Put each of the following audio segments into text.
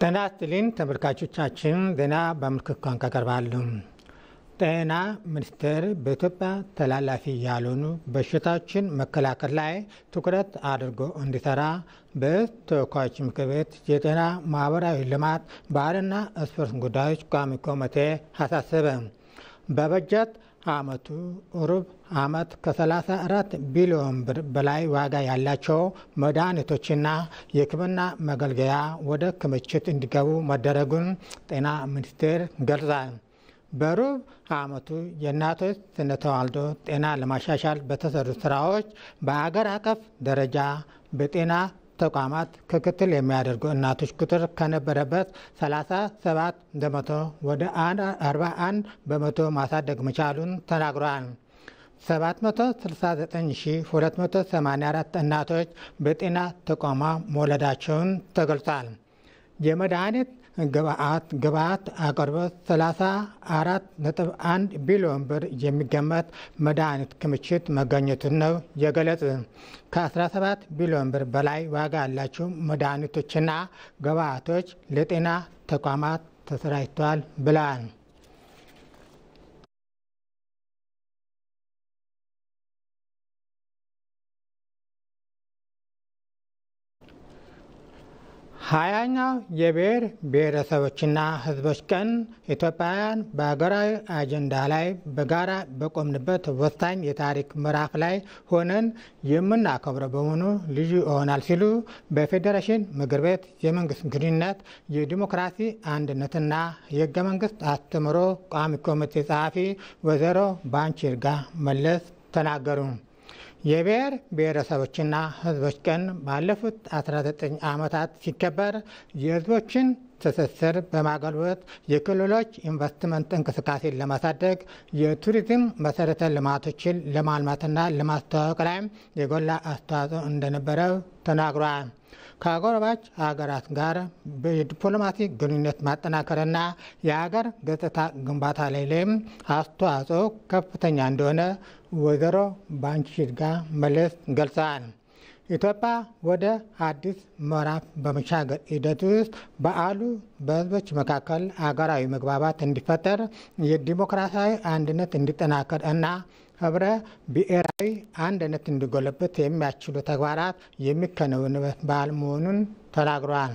ጤና ይስጥልኝ ተመልካቾቻችን፣ ዜና በምልክት ቋንቋ ቀርባሉ። ጤና ሚኒስቴር በኢትዮጵያ ተላላፊ ያልሆኑ በሽታዎችን መከላከል ላይ ትኩረት አድርጎ እንዲሰራ በተወካዮች ምክር ቤት የጤና ማህበራዊ ልማት ባህልና ስፖርት ጉዳዮች ቋሚ ኮሚቴ አሳሰበ። በበጀት ዓመቱ ሩብ ዓመት ከ34 ቢሊዮን ብር በላይ ዋጋ ያላቸው መድኃኒቶችና የሕክምና መገልገያ ወደ ክምችት እንዲገቡ መደረጉን ጤና ሚኒስቴር ገልጿል። በሩብ ዓመቱ የእናቶች ስነ ተዋልዶ ጤና ለማሻሻል በተሰሩ ስራዎች በአገር አቀፍ ደረጃ በጤና ተቋማት ክትትል የሚያደርጉ እናቶች ቁጥር ከነበረበት 37 በመቶ ወደ 41 በመቶ ማሳደግ መቻሉን ተናግሯል። 769,284 እናቶች በጤና ተቋማት መውለዳቸውን ተገልጿል። የመድኃኒት ግብዓት አቅርቦት 34.1 ቢሊዮን ብር የሚገመት መድኃኒት ክምችት መገኘቱን ነው የገለጹ። ከ17 ቢሊዮን ብር በላይ ዋጋ ያላቸው መድኃኒቶችና ግብዓቶች ለጤና ተቋማት ተሰራጭተዋል ብለዋል። ሀያኛው የብሔር ብሔረሰቦችና ሕዝቦች ቀን ኢትዮጵያውያን በሀገራዊ አጀንዳ ላይ በጋራ በቆምንበት ወሳኝ የታሪክ ምዕራፍ ላይ ሆነን የምናከብረው በመሆኑ ልዩ ይሆናል ሲሉ በፌዴሬሽን ምክር ቤት የመንግስት ግንኙነት የዲሞክራሲ አንድነትና የሕገ መንግስት አስተምህሮ ቋሚ ኮሚቴ ጸሐፊ ወይዘሮ ባንቺ ይርጋ መለስ ተናገሩ። የብሔር ብሔረሰቦችና ሕዝቦች ቀን ባለፉት 19 ዓመታት ሲከበር የሕዝቦችን ትስስር በማጎልበት የክልሎች ኢንቨስትመንት እንቅስቃሴን ለማሳደግ የቱሪዝም መሰረተ ልማቶችን ለማልማትና ለማስተዋወቅ ላይ የጎላ አስተዋጽኦ እንደነበረው ተናግሯል። ከአጎራባች ሀገራት ጋር የዲፕሎማሲ ግንኙነት ማጠናከርና የሀገር ገጽታ ግንባታ ላይም አስተዋጽኦ ከፍተኛ እንደሆነ ወይዘሮ ባንቺ ይርጋ መለስ ገልጸዋል። ኢትዮጵያ ወደ አዲስ ምዕራፍ በመሻገር ሂደት ውስጥ በዓሉ በህዝቦች መካከል ሀገራዊ መግባባት እንዲፈጠር፣ የዲሞክራሲያዊ አንድነት እንዲጠናከር እና ህብረ ብሔራዊ አንድነት እንዲጎለበት የሚያስችሉ ተግባራት የሚከናወኑበት በዓል መሆኑን ተናግረዋል።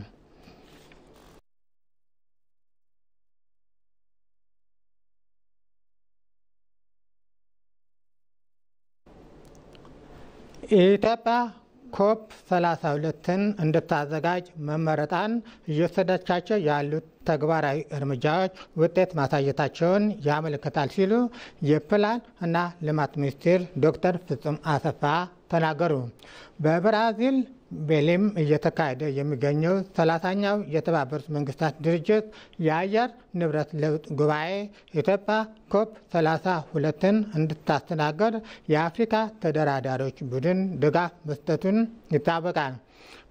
ኢትዮጵያ ኮፕ 32ን እንድታዘጋጅ መመረጣን እየወሰደቻቸው ያሉት ተግባራዊ እርምጃዎች ውጤት ማሳየታቸውን ያመለክታል ሲሉ የፕላን እና ልማት ሚኒስትር ዶክተር ፍጹም አሰፋ ተናገሩ። በብራዚል ቤሌም እየተካሄደ የሚገኘው 30ኛው የተባበሩት መንግስታት ድርጅት የአየር ንብረት ለውጥ ጉባኤ ኢትዮጵያ ኮፕ 32ን እንድታስተናገድ የአፍሪካ ተደራዳሪዎች ቡድን ድጋፍ መስጠቱን ይታወቃል።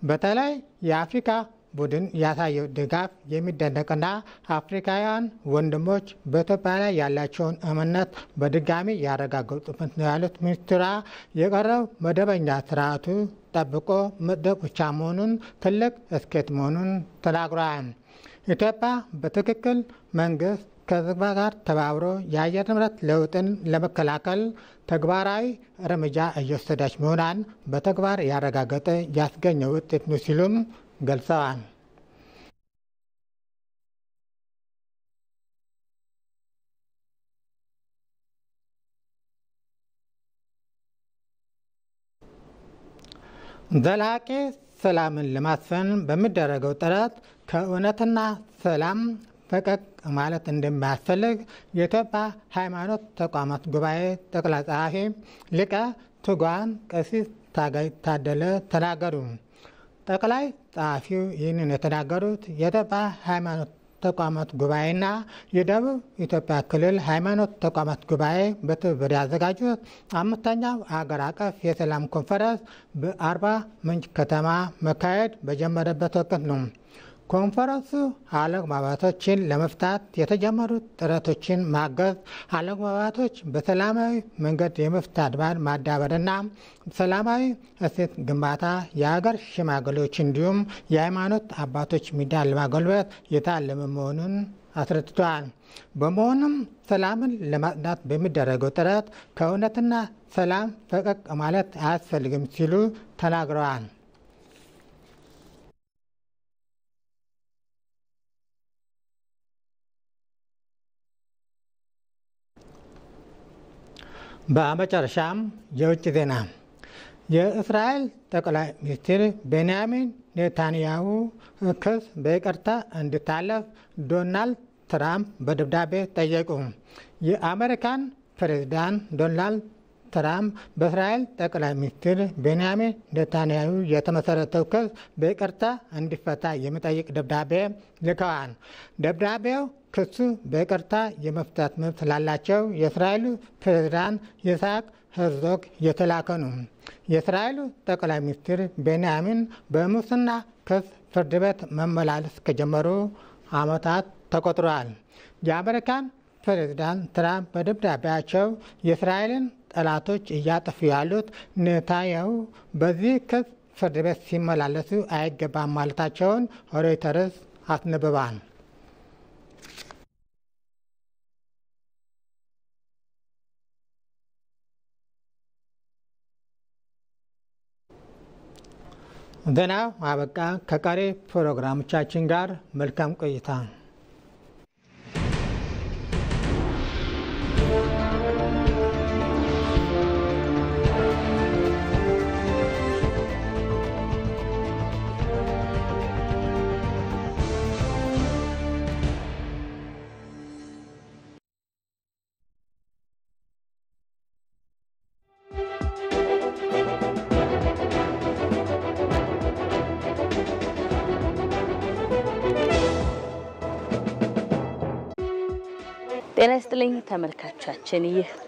በተለይ የአፍሪካ ቡድን ያሳየው ድጋፍ የሚደነቅና አፍሪካውያን ወንድሞች በኢትዮጵያ ላይ ያላቸውን እምነት በድጋሚ ያረጋገጡበት ነው ያሉት ሚኒስትሯ የቀረው መደበኛ ስርዓቱ ጠብቆ መጽደቅ ብቻ መሆኑን ትልቅ ስኬት መሆኑን ተናግረዋል። ኢትዮጵያ በትክክል መንግስት ከሕዝብ ጋር ተባብሮ የአየር ንብረት ለውጥን ለመከላከል ተግባራዊ እርምጃ እየወሰደች መሆኗን በተግባር ያረጋገጠ ያስገኘው ውጤት ነው ሲሉም ገልጸዋል። ዘላቂ ሰላምን ለማስፈን በሚደረገው ጥረት ከእውነትና ሰላም ፈቀቅ ማለት እንደሚያስፈልግ የኢትዮጵያ ሃይማኖት ተቋማት ጉባኤ ጠቅላይ ጸሐፊ ሊቀ ትጉሃን ቀሲስ ታጋይ ታደለ ተናገሩ። ጠቅላይ ጸሐፊው ይህንን የተናገሩት የኢትዮጵያ ሃይማኖት ተቋማት ጉባኤና የደቡብ ኢትዮጵያ ክልል ሃይማኖት ተቋማት ጉባኤ በትብብር ያዘጋጁት 5ኛው አገር አቀፍ የሰላም ኮንፈረንስ በአርባ ምንጭ ከተማ መካሄድ በጀመረበት ወቅት ነው። ኮንፈረንሱ አለመግባባቶችን ለመፍታት የተጀመሩት ጥረቶችን ማገዝ፣ አለመግባባቶች በሰላማዊ መንገድ የመፍታት ባህል ማዳበርና ሰላማዊ እሴት ግንባታ የሀገር ሽማግሌዎች እንዲሁም የሃይማኖት አባቶች ሚናን ለማጎልበት የታለመ መሆኑን አስረድተዋል። በመሆኑም ሰላምን ለማጽናት በሚደረገው ጥረት ከእውነትና ሰላም ፈቀቅ ማለት አያስፈልግም ሲሉ ተናግረዋል። በመጨረሻም የውጭ ዜና። የእስራኤል ጠቅላይ ሚኒስትር ቤንያሚን ኔታንያሁ ክስ በይቅርታ እንዲታለፍ ዶናልድ ትራምፕ በደብዳቤ ጠየቁ። የአሜሪካን ፕሬዝዳንት ዶናልድ ትራምፕ በእስራኤል ጠቅላይ ሚኒስትር ቤንያሚን ኔታንያሁ የተመሰረተው ክስ በይቅርታ እንዲፈታ የሚጠይቅ ደብዳቤ ልከዋል። ደብዳቤው ክሱ በይቅርታ የመፍታት መብት ስላላቸው የእስራኤሉ ፕሬዝዳንት ይስሐቅ ሄርዞግ የተላከ ነው። የእስራኤሉ ጠቅላይ ሚኒስትር ቤንያሚን በሙስና ክስ ፍርድ ቤት መመላለስ ከጀመሩ ዓመታት ተቆጥረዋል። የአሜሪካን ፕሬዝዳንት ትራምፕ በደብዳቤያቸው የእስራኤልን ጠላቶች እያጠፉ ያሉት ኔታንያሁ በዚህ ክስ ፍርድ ቤት ሲመላለሱ አይገባም ማለታቸውን ሮይተርስ አስነብበዋል። ዜናው አበቃ። ከቀሪ ፕሮግራሞቻችን ጋር መልካም ቆይታ። ጤና ይስጥልኝ ተመልካቾቻችን፣ ይህ